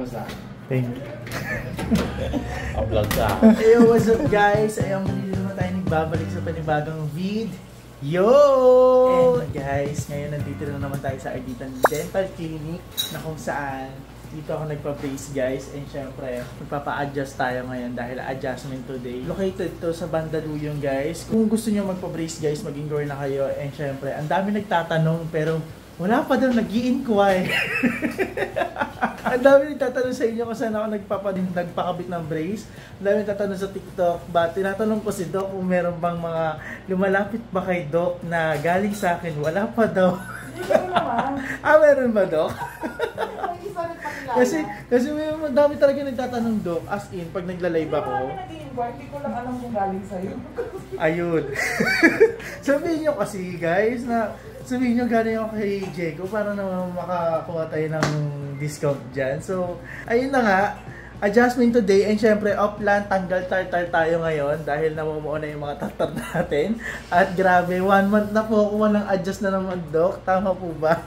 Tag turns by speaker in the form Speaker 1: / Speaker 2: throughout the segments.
Speaker 1: Kamusta?
Speaker 2: Thank you.
Speaker 1: Upload ka.
Speaker 2: Hey, what's up guys? Ayun, muli naman tayo nagbabalik sa panibagong video. And guys, ngayon nandito na naman tayo sa Arditan Dental Clinic na kung saan dito ako nagpa-brace guys. And syempre, magpapa-adjust tayo ngayon dahil adjustment today. Located to sa Bandaluyong guys. Kung gusto nyo magpa-brace guys, mag-inquire na kayo. And syempre, ang dami nagtatanong pero wala pa daw nag-i-inquire. Ang dami nagtatanong sa inyo kung saan ako nagpakabit ng brace. Ang dami nagtatanong sa TikTok. But tinatanong ko si Doc kung meron bang mga lumalapit ba kay Doc na galing sa akin. Wala pa daw. Meron ba Doc? kasi may dami talaga nagtatanong Doc. As in, pag nagla-live ako.
Speaker 3: Hindi ko lang alam kung galing sa'yo.
Speaker 2: Ayun. Sabihin nyo kasi guys na sabihin nyo galing ako kay Diego para naman makakuha tayo ng discount dyan. So, ayun na nga. Adjustment today. And syempre, off-plan, tanggal tartar tayo ngayon dahil namumuo na yung mga tartar natin. At grabe, 1 month na po ako walang adjust na naman, Doc. Tama po ba?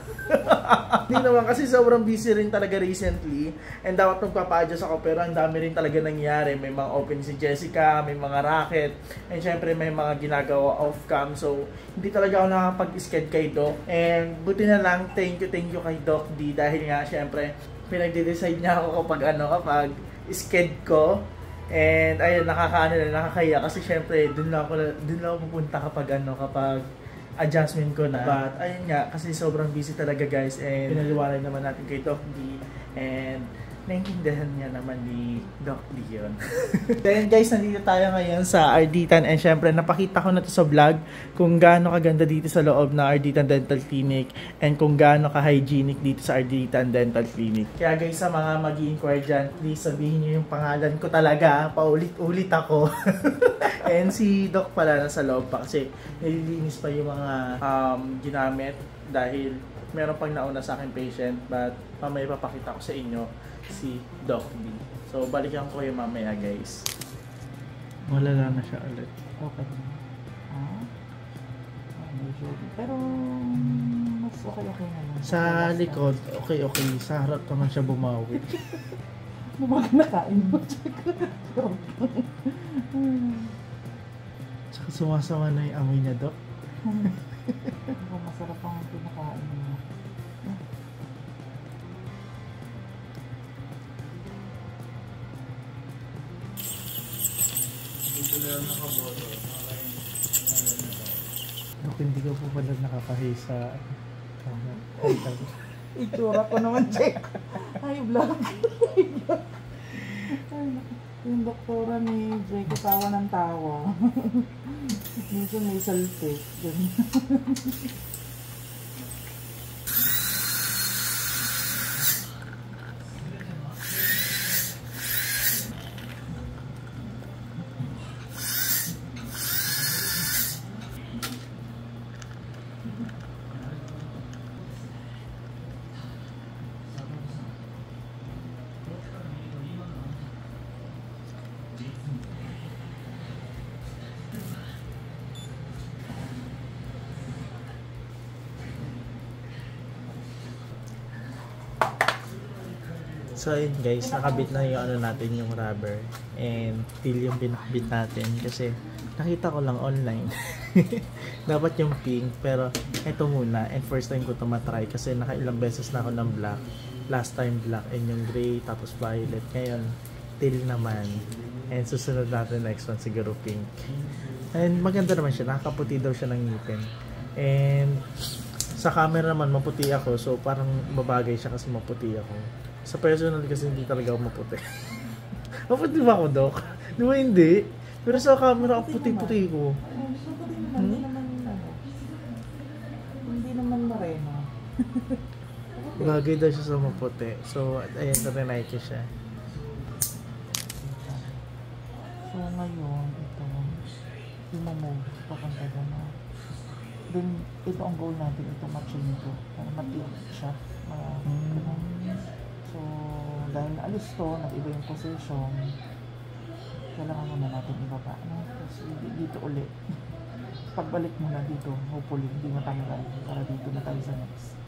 Speaker 2: Hindi naman kasi sobrang busy rin talaga recently. And dapat magpapa-adjust ako pero ang dami rin talaga nangyari. May mga open si Jessica, may mga racket. And syempre may mga ginagawa off-cam. So, hindi talaga ako nakapag-sked kay Doc. And buti na lang, thank you kay Doc D. Dahil nga syempre, pinagde-decide niya ako kapag sked ko. And ayun, nakakaya kasi syempre doon lang ako pupunta kapag adjustment ko na. But ayun nga, kasi sobrang busy talaga guys. And pinaliwanag naman natin kay Doc D. And naintindihan niya naman ni Doc D yun. Then guys, nandito tayo ngayon sa Arditan. And syempre, napakita ko na to sa vlog kung gaano kaganda dito sa loob na Arditan Dental Clinic. And kung gaano ka-hygienic dito sa Arditan Dental Clinic. Kaya guys, sa mga mag-i-inquire dyan, please sabihin niyo yung pangalan ko talaga. Paulit-ulit ako. And si Doc pala nasa loob pa kasi nililinis pa yung mga ginamit dahil meron pang nauna sa akin patient, but mamaya papakita ko sa inyo si Doc D. So balikan ko yung mamaya guys. Wala na siya ulit.
Speaker 3: Okay. Pero mas okay naman.
Speaker 2: Sa likod, okay. Sa harap naman siya bumawi.
Speaker 3: Bumaga na kain mo.
Speaker 2: Tsaka sumasawa na yung amoy niya, Doc.
Speaker 3: Masarap ang pinakain mo.
Speaker 2: Doc, hindi ka po pala nakakahi sa
Speaker 3: Itsura ko naman, check. Ay, vlog. Yung doktora ni Jake, tawa ng tawa. Minsan may salpik.
Speaker 2: So ayun guys, nakabit na yung natin yung rubber and till yung binakbit natin kasi nakita ko lang online. Dapat yung pink pero ito muna and first time ko ito matry kasi nakailang beses na ako ng black. Last time black and yung gray tapos violet. Ngayon till naman and susunod natin next one siguro pink. And maganda naman siya, nakakaputi daw siya ng ngipin. And sa camera naman maputi ako so parang babagay siya kasi maputi ako. Sa personal kasi hindi talaga ako maputi. Maputi ba ako, Doc? Di ba hindi? Pero sa camera ako puti-puti ko.
Speaker 3: Hindi naman moreno.
Speaker 2: Bagay daw siya sa maputi. So, ayan, narinay ko siya.
Speaker 3: So, ngayon, ito, yung pakangkada na. Then, ito ang goal natin, ito matching ito. Para matip siya. So, dahil alis to, nag-iba yung position, kailangan muna natin ibaba. Tapos, dito ulit. Pagbalik mo na dito, hopefully, hindi matanggal. Para dito na tayo sa next.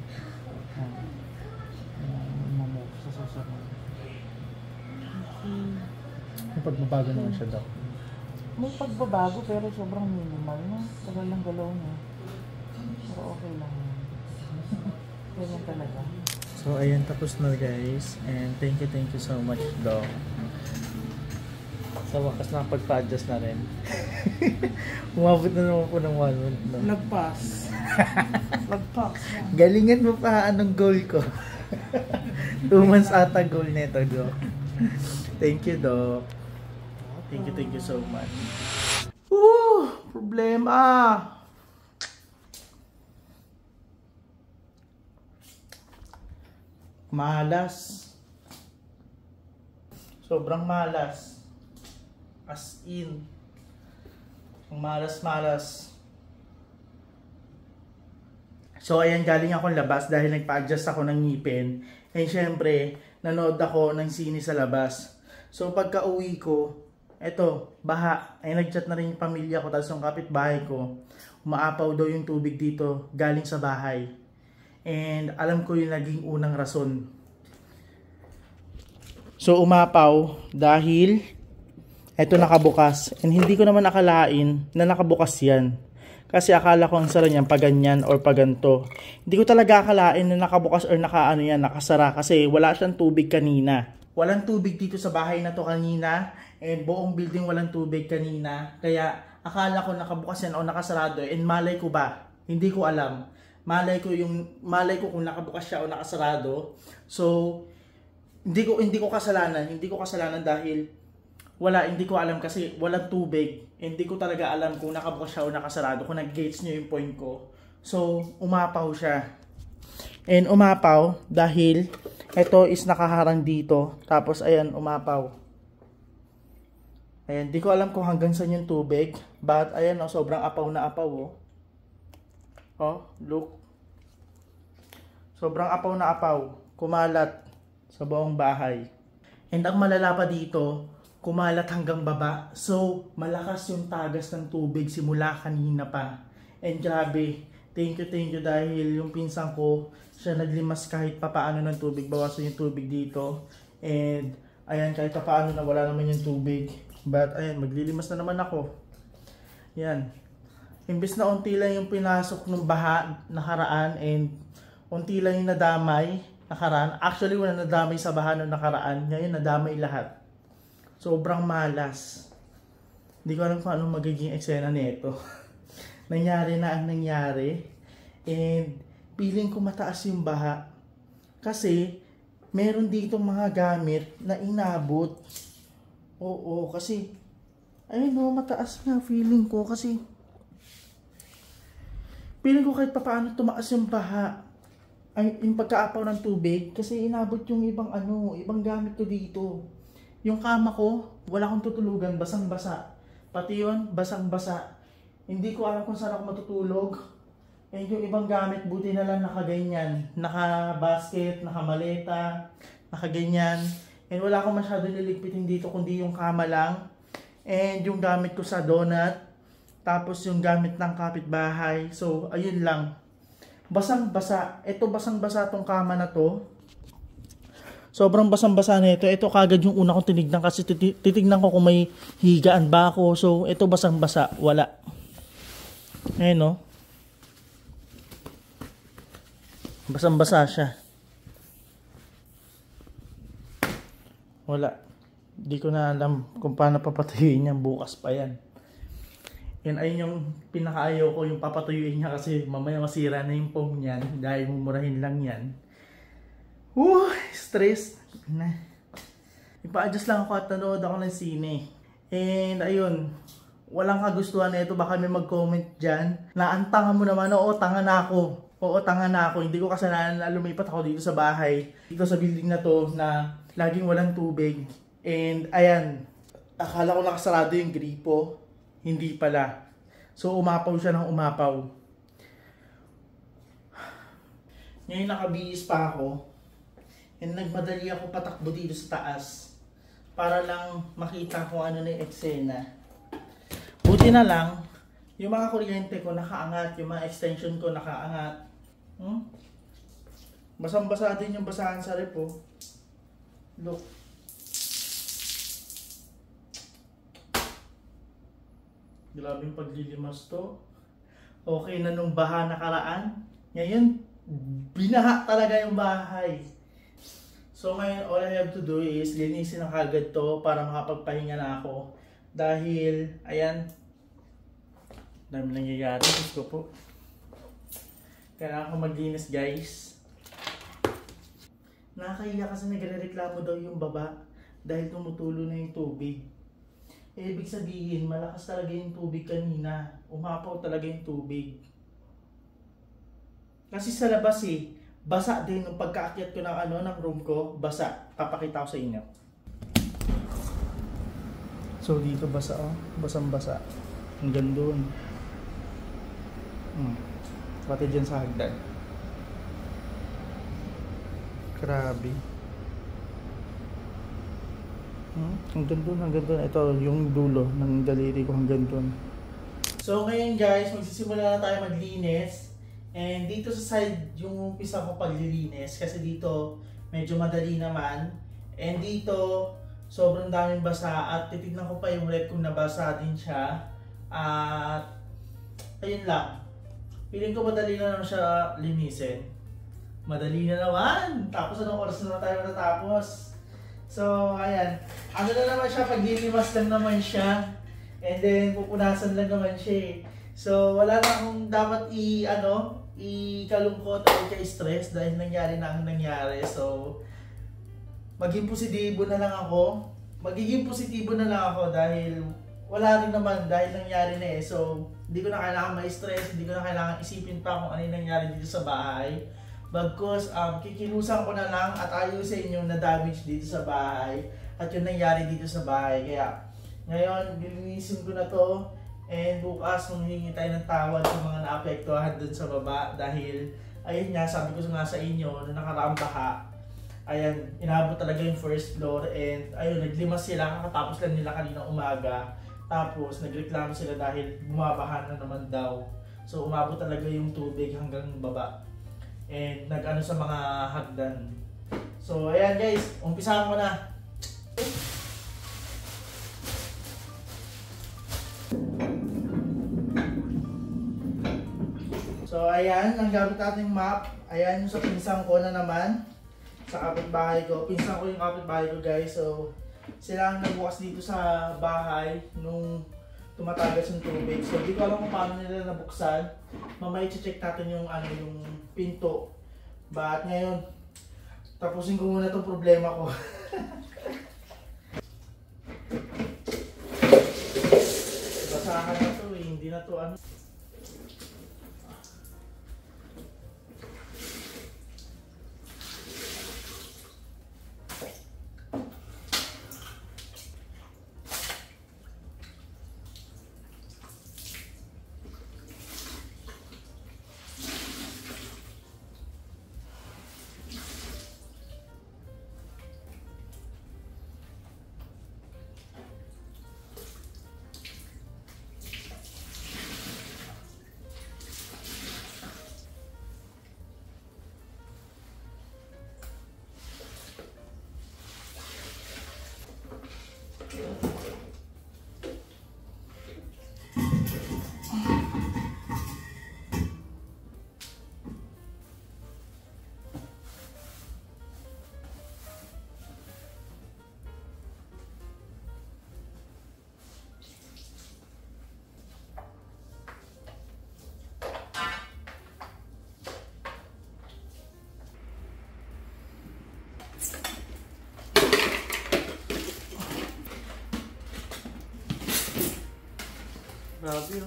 Speaker 3: Move sa susunod.
Speaker 2: Yung pagbabago naman siya daw.
Speaker 3: May pagbabago pero sobrang minimal na. Tagal lang galaw niya. Pero okay lang yun. Ganyan talaga.
Speaker 2: So ayan, tapos na guys. And thank you so much Doc. Sa wakas nakapagpa-adjust na rin. Umabot na naman po ng 1 month. No?
Speaker 3: Lagpas. Lagpas.
Speaker 2: Galingan mo pa anong goal ko. 2 months ata goal nito, Doc. Thank you, Doc. Thank you so much. Problema. Malas. Sobrang malas. As in. Ang malas-malas. So ayan, galing akong labas dahil nagpa-adjust ako ng ngipin. And syempre, nanood ako ng sine sa labas. So pagka uwi ko, eto, baha. Ay nagchat na rin yung pamilya ko, tapos yung kapitbahay ko, umaapaw daw yung tubig dito galing sa bahay. And alam ko yung naging unang rason. So umapaw dahil eto nakabukas. And hindi ko naman akalain na nakabukas yan. Kasi akala ko ang sara niyan pag ganyan or pag ganito. Hindi ko talaga akalain na nakabukas or nakasara kasi wala siyang tubig kanina. Walang tubig dito sa bahay na to kanina. And buong building walang tubig kanina. Kaya akala ko nakabukas yan o nakasarado. And malay ko ba? Hindi ko alam. Malay ko kung nakabukas siya o nakasarado. So hindi ko kasalanan dahil hindi ko alam kasi walang tubig. Hindi ko talaga alam kung nakabukas siya o nakasarado. Kung nag-gauge nyo yung point ko. So, umapaw siya. And umapaw dahil ito is nakaharang dito. Tapos, ayan, umapaw. Ayan, di ko alam kung hanggang saan yung tubig. But, ayan, sobrang apaw na apaw. Oh, look. Sobrang apaw na apaw. Kumalat sa buong bahay. And ang malala pa dito, kumalat hanggang baba. So, malakas yung tagas ng tubig simula kanina pa. And grabe, thank you dahil yung pinsan ko, siya naglimas kahit papaano ng tubig. Bawasan yung tubig dito. And, ayan, kahit papaano na wala naman yung tubig. But, ayan, maglilimas na naman ako. Yan. Imbes na unti lang yung pinasok ng baha nakaraan and unti lang yung nadamay nakaraan. Actually, wala nadamay sa baha nung nakaraan. Ngayon, nadamay lahat. Sobrang malas. Hindi ko alam kung anong magiging eksena nito. Nangyari na ang nangyari. And feeling ko mataas yung baha. Kasi meron dito mga gamit na inabot. Oo, kasi ayun o, mataas nga feeling ko kasi feeling ko kahit papaano tumaas yung baha. Ay, yung pagkaapaw ng tubig kasi inabot yung ibang gamit ko dito. Yung kama ko, wala akong tutulugan, basang-basa. Pati yun, basang-basa. Hindi ko alam kung saan ako matutulog. And yung ibang gamit, buti na lang nakaganyan. Naka-basket, naka-maleta, nakaganyan. And wala akong masyado niligpitin dito, kundi yung kama lang. And yung gamit ko sa donut. Tapos yung gamit ng kapitbahay. So, ayun lang. Basang-basa. Ito basang-basa tong kama na to. Sobrang basang-basa na ito. Ito kagad yung una kong tinignan kasi titignan ko kung may higaan ba ako. So, ito basang-basa. Wala. Ayan o. Basang-basa siya. Wala. Hindi ko na alam kung paano papatuyuin yan. Bukas pa yan. Yan ayun yung pinakaayaw ko, yung papatuyuin niya kasi mamaya masira na yung foam niyan dahil mumurahin lang yan. Stress na. Ipa-adjust lang ako at nanood ako ng sine. And ayun, walang kagustuhan na ito. Baka may mag-comment dyan na ang tanga mo naman. Oo, tanga na ako. Hindi ko kasalanan na lumipat ako dito sa bahay. Dito sa building na to na laging walang tubig. And ayan, akala ko nakasarado yung gripo. Hindi pala. So umapaw siya ng umapaw. Ngayon nakabihis pa ako. And nagmadali ako patakbo dito sa taas para lang makita kung ano na yung eksena. Buti na lang, yung mga kuryente ko nakaangat, yung mga extension ko nakaangat. Basang-basa din yung basahan sa rep. Look. Grabing paglilimas to. Okay na nung baha nakaraan. Ngayon, binaha talaga yung bahay. So ngayon, all I have to do is linisin ang kagad to para makapagpahinga na ako. Dahil, ayan, dami nangyayari. Gusto po. Kailangan ko maglinis, guys. Nakakahiya kasi nagre-reklamo daw yung baba dahil tumutulo na yung tubig. Ibig sabihin, malakas talaga yung tubig kanina. Umapaw talaga yung tubig. Kasi sa labas basa din nung pagkaakyat ko ng room ko, basa. Papakita ko sa inyo. So dito basa basang-basa. Hanggang doon. Pati dyan sa hagdan. Grabe. Hanggang doon. Ito yung dulo ng daliri ko hanggang doon. So ngayon guys, magsisimula na tayo maglinis. And dito sa side yung umpisa ko paglilinis kasi dito medyo madali naman. And dito sobrang daming basa at titignan ko pa yung rep kung nabasa din siya. At ayun lang. Feeling ko madali na naman siya linisin. Madali na naman! Tapos anong oras na tayo matatapos? So, ayan. Ano na naman siya, paglilimas lang naman siya. And then, pupunasan lang naman siya. So, wala na akong dapat ikalungkot o i-stress dahil nangyari na ang nangyari. So, maging positibo na lang ako. Magiging positibo na lang ako dahil wala rin naman dahil nangyari na So, hindi ko na kailangan ma-stress, hindi ko na kailangan isipin pa kung ano yung nangyari dito sa bahay. Bagkus, kikilusan ko na lang at ayusin yung na-damage dito sa bahay at yung nangyari dito sa bahay. Kaya, ngayon, bilinisin ko na to and bukas manghihingi tayo ng tawad sa mga naapektuhan dun sa baba dahil, ayun nga, sabi ko nga sa inyo, na nakaraang baha, ayan, inabot talaga yung first floor and ayun, naglimas sila, kakatapos lang nila kanina umaga. Tapos, nagreklamo sila dahil bumabaha na naman daw. So, umabot talaga yung tubig hanggang baba. And nag-ano sa mga hagdan. So, ayan guys, umpisahan ko na. So, ayan, ang gamit nating map. Ayan yung sa pinsang ko na naman. Sa kapitbahay ko. Pinsang ko yung kapitbahay ko guys. So, sila ang nagbukas dito sa bahay nung tumatagas yung tubig. So, di ko alam kung paano nila nabuksan. Mamaya i-check natin yung yung pinto. But ngayon, tapusin ko muna itong problema ko. Basahan na to hindi na to Grabe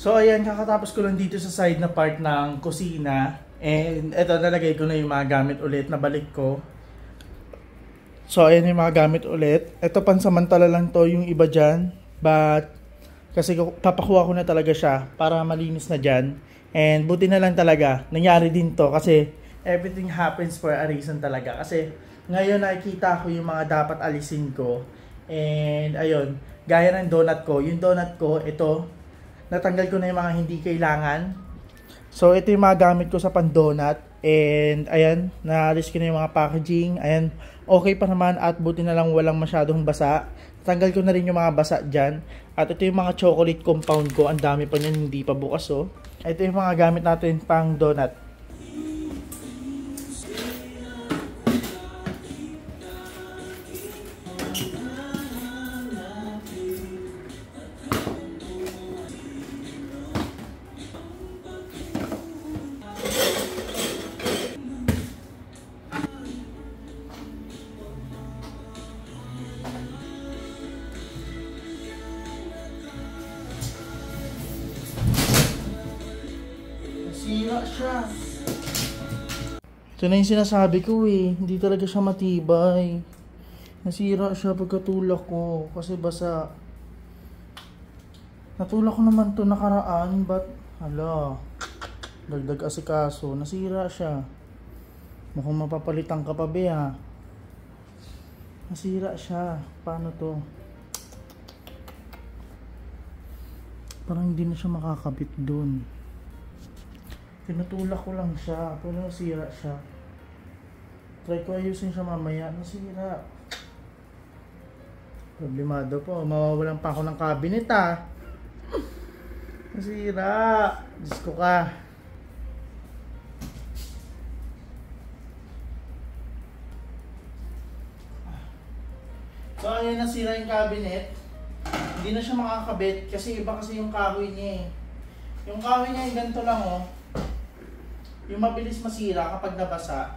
Speaker 2: So ayan, kakatapos ko lang dito sa side na part ng kusina. And eto, nalagay ko na yung mga gamit ulit, nabalik ko. So ayan yung mga gamit ulit. Eto pansamantala lang to, yung iba dyan. But Kasi papakuha ko na talaga siya para malinis na dyan. And buti na lang talaga, nangyari din to kasi everything happens for a reason talaga. Kasi ngayon nakikita ko yung mga dapat alisin ko. And ayun, gaya ng donut ko. Yung donut ko, ito, natanggal ko na yung mga hindi kailangan. So ito yung mga gamit ko sa pan-donut. And ayan, naalis ko na yung mga packaging. Ayan, okay pa naman at buti na lang walang masyadong basa. Tanggal ko na rin yung mga basa dyan. At ito yung mga chocolate compound ko. Ang dami pa niyan, hindi pa bukas oh. Ito yung mga gamit natin pang donut. Nasira siya. Ito na yung sinasabi ko eh. Hindi talaga siya matibay. Nasira siya pagkatulak ko. Kasi basa. Natulak ko naman to nakaraan. But, hala. Dagdag asikaso. Nasira siya. Mukhang mapapalitan ka pa be ha. Nasira siya. Paano to? Parang hindi na siya makakabit dun. Tinutulak ko lang siya. Pero nasira siya. Try ko ayusin siya mamaya. Nasira. Problemado po. Mawawalan pa ako ng cabinet ah. Nasira. Diyos ko ka. So ayun, nasira yung cabinet. Hindi na siya makakabit kasi iba kasi yung kahoy niya eh. Yung kahoy niya yung ganito lang oh. Yung mabilis masira kapag nabasa.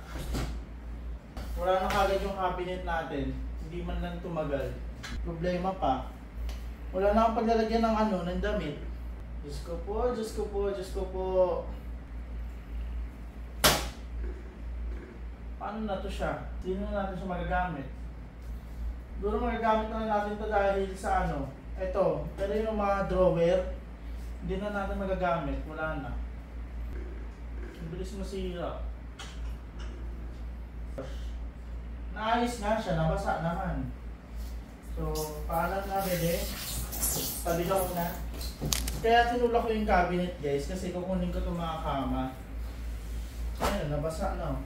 Speaker 2: Wala na kagad yung cabinet natin. Hindi man lang tumagal. Problema pa. Wala na akong paglalagyan ng ano, ng damit. Diyos ko po, Diyos ko po, Diyos ko po. Paano na to siya? Hindi na natin siya magagamit. Doon magagamit na natin to dahil sa ano. Ito, pero yung mga drawer, hindi na natin magagamit. Wala na. Bilis masira. Naayos nga siya, nabasa naman. So, paalam na bede. Tabilaw na. Kaya tinulak ko yung cabinet guys kasi kukunin ko itong mga kama. Ayun, nabasa na.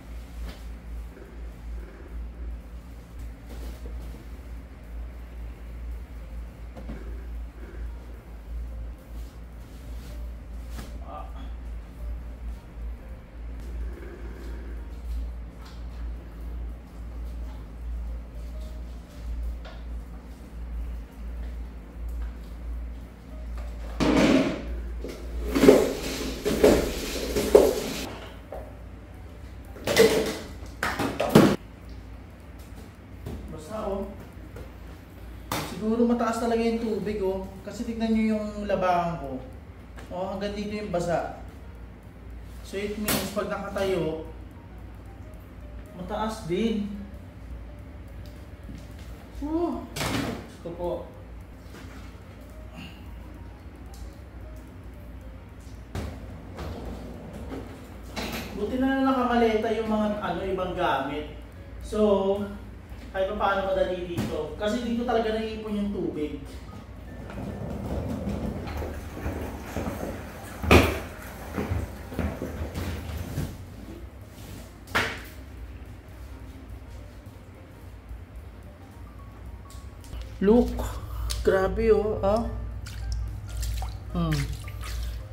Speaker 2: Siguro mataas talaga yung tubig oh. Kasi tignan nyo yung labahan ko. Oh, hanggang dito yung basa. So it means pag nakatayo, mataas din. Oh, gusto po. Buti na nakamaleta yung mga ibang gamit. So, kahit pa paano madali dito. Kasi dito talaga naiipon yung tubig. Look! Grabe oh. Ah?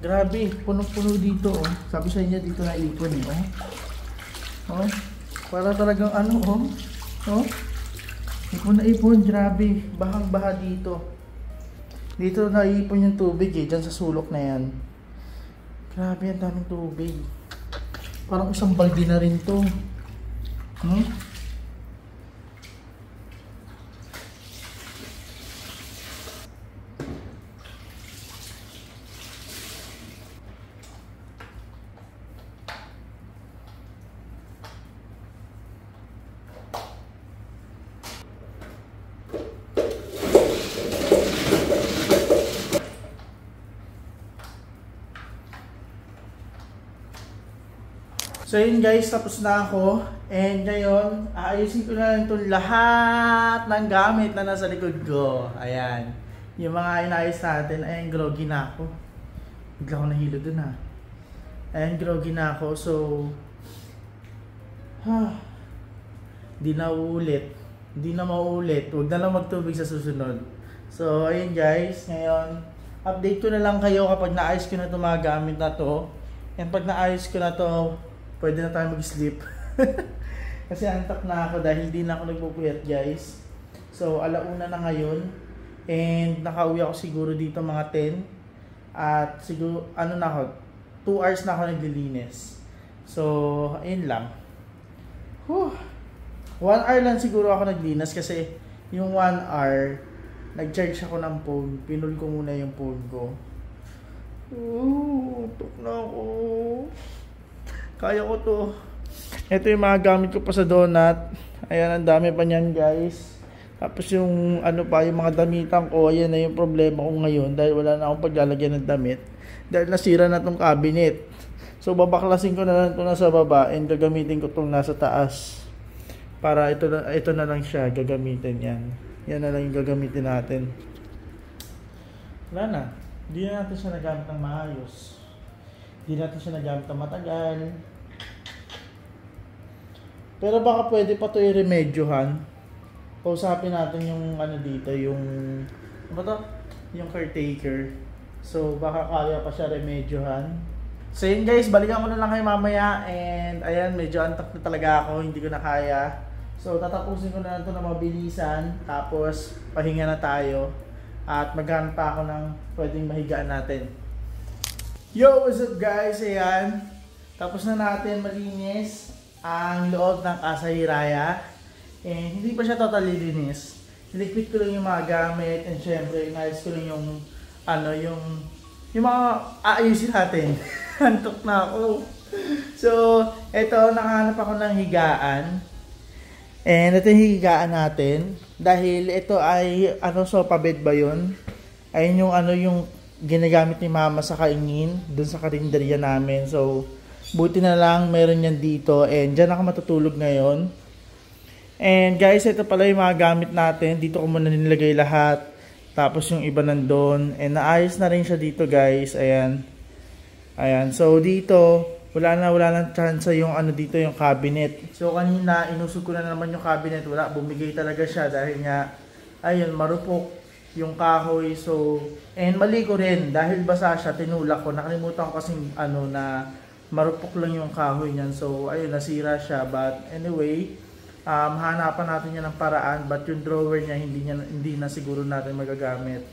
Speaker 2: Grabe. Punong-puno dito oh. Sabi sa inyo dito naipon eh. Oh? Oh? Para talagang ano oh. Oh? Ipon na ipon, grabe. Bahang-baha dito. Dito naiipon yung tubig eh, dyan sa sulok na yan. Grabe, ang daming tubig. Parang isang balde na rin to. So yun guys, tapos na ako. And ngayon, aayusin ko na lang itong lahat ng gamit na nasa likod ko. Ayan. Yung mga inayos natin, ayan, groggy na ako. Bigla ako nahilo dun ha. Ayan, groggy na ako. So, di na uulit. Di na mauulit. Huwag na lang magtubig sa susunod. So, ayun guys. Ngayon, update ko na lang kayo kapag naayos ko na itong mga gamit na to. And pag naayos ko na to, pwede na tayo mag-sleep. Kasi antok na ako dahil di na ako nagpupuyat guys. So, alauna na ngayon. And nakauwi ako siguro dito mga 10. At siguro, ano na ako, 2 hours na ako naglilinis. So, ayun lang. 1 hour lang siguro ako naglinis kasi yung 1 hour, nag-charge ako ng phone. Pinul ko muna yung phone ko. Tok na ako. Kaya ko to. Ito yung mga gamit ko pa sa donut. Ayan, ang dami pa niyan guys. Tapos yung ano pa, yung mga damitan ko, ayan na yung problema ko ngayon dahil wala na akong paglalagyan ng damit. Dahil nasira na tong cabinet. So babaklasin ko na lang ito nasa baba and gagamitin ko itong nasa taas. Para ito na lang siya, gagamitin yan. Yan na lang yung gagamitin natin. Wala na. Hindi na natin siya nagamit ng maayos. Hindi natin siya nagamit ng matagal. Pero baka pwede pa ito i-remedyohan. Kausapin natin yung ano dito, yung ano to? Yung caretaker. So baka kaya pa siya remedyohan. So yun guys, balikan ko na lang kayo mamaya. And ayan, medyo antok na talaga ako, hindi ko na kaya. So tatapusin ko na ito na mabilisan. Tapos pahinga na tayo. At maghanap pa ako ng pwedeng mahigaan natin. Yo, what's up guys? Ayan, tapos na natin malinis ang loob ng Casa Hiraya. And hindi pa siya totally linis. Niligpit ko lang yung mga gamit. And syempre, inayos ko lang yung ano, yung mga aayusin natin. Antok na ako. So, eto, nakahanap ako ng higaan. And ito yung higaan natin. Dahil ito ay, ano, sofa bed ba yun? Ayun yung, ano, yung ginagamit ni mama sa kaingin. Dun sa karinderya namin. So, buti na lang meron yan dito. And dyan ako matutulog ngayon. And guys, ito pala yung mga gamit natin. Dito ko muna nilagay lahat. Tapos yung iba nandun. And naayos na rin siya dito guys. Ayan. Ayan. So dito, wala na chance yung ano dito, yung cabinet. So kanina, inusog ko na naman yung cabinet. Wala, bumigay talaga siya. Dahil nga, ayun, marupok yung kahoy. So, and mali ko rin. Dahil basa siya, tinulak ko. Nakalimutan ko kasing ano na marupok lang yung kahoy niyan. So, ayun, nasira siya. But anyway, hanapan natin yan ng paraan, but yung drawer niya hindi na siguro natin magagamit.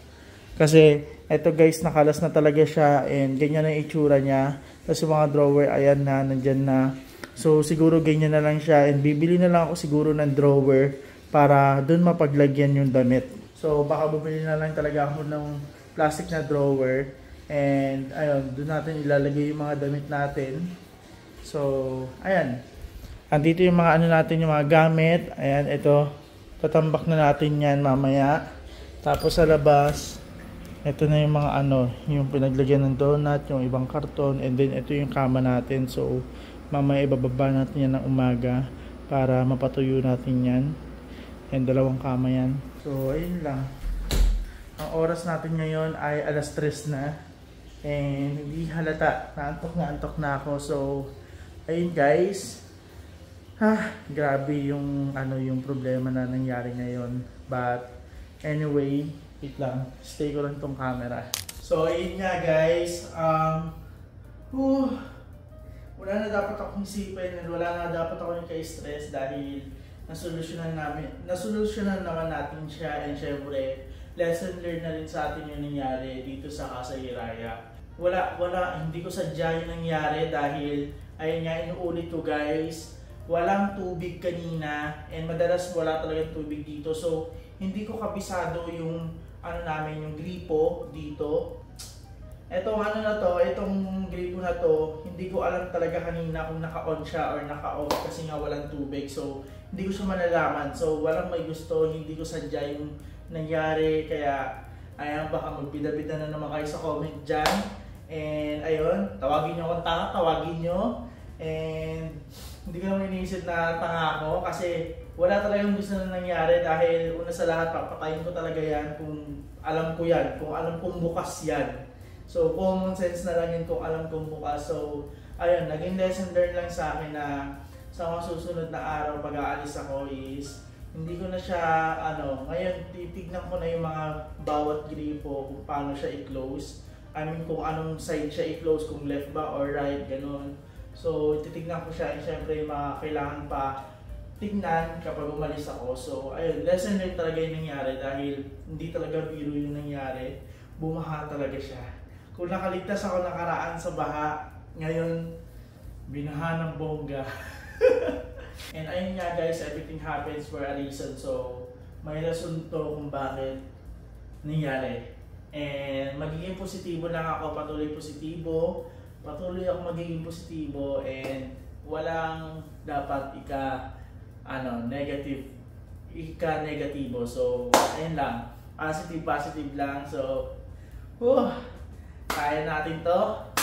Speaker 2: Kasi eto guys, nakalas na talaga siya and ganyan ang itsura niya. Tapos yung mga drawer, ayan na, nandyan na. So siguro ganyan na lang siya and bibili na lang ako siguro ng drawer para dun mapaglagyan yung damit. So baka bumili na lang talaga ako ng plastic na drawer and ayun, dun natin ilalagay yung mga damit natin. So ayan. Andito yung mga ano natin, yung mga gamit. Ayan, ito. Tatambak na natin yan mamaya. Tapos sa labas, ito na yung mga ano, yung pinaglagyan ng donut, yung ibang karton. And then ito yung kama natin. So, mamaya ibababa natin yan ng umaga para mapatuyo natin yan. And 2 kama yan. So, ayun lang. Ang oras natin ngayon ay 3:00 na. And hindi halata. Naantok na ako. So, ayun guys. Grabe yung ano, yung problema na nangyari ngayon. But anyway, wait lang, stay ko lang tong camera. So ayun nga guys, wala na dapat akong isipin and wala na dapat ako yung ka-stress dahil nasolusyonan naman natin siya. And syempre, lesson learned na rin sa atin yung nangyari dito sa Casa Hiraya. Hindi ko sadya yung nangyari dahil ayun nga, inuulit ko guys, walang tubig kanina and madalas wala talagang tubig dito. So hindi ko kabisado yung ano namin, yung gripo dito. Etong ano na to, itong gripo na to, hindi ko alam talaga kanina kung naka-on siya or naka-off kasi nga walang tubig. So hindi ko siya malalaman. So walang may gusto, hindi ko sadya yung nangyari. Kaya ayan, baka magbida-bida na naman kayo sa comment dyan. And ayun, tawagin nyo akong tanga, tawagin nyo. And hindi ko naman iniisip na tanga ako kasi wala talagang gusto na nangyari dahil una sa lahat papatayin ko talaga yan kung alam ko yan, kung alam kong bukas yan. So common sense na lang yun kung alam kong bukas. So ayun, naging lesson learned lang sa akin na sa mga susunod na araw pag aalis ako is hindi ko na siya ngayon titignan ko na yung mga bawat gripo kung paano siya i-close. I mean kung anong side siya i-close, kung left ba or right, ganun. So titignan ko siya, and syempre yung mga kailangan pa tignan kapag umalis ako. So ayun, lesson learned talaga yung nangyari dahil hindi talaga biro yung nangyari. Bumaha talaga siya. Kung nakaligtas ako nakaraan sa baha, ngayon binaha ng bongga. And ayun nga guys, everything happens for a reason. So may rason to kung bakit nangyari. And magiging positibo lang ako, patuloy positibo. Patuloy ako magiging positibo and walang dapat ika-negatibo. So ayun lang, positive lang. So kaya natin to.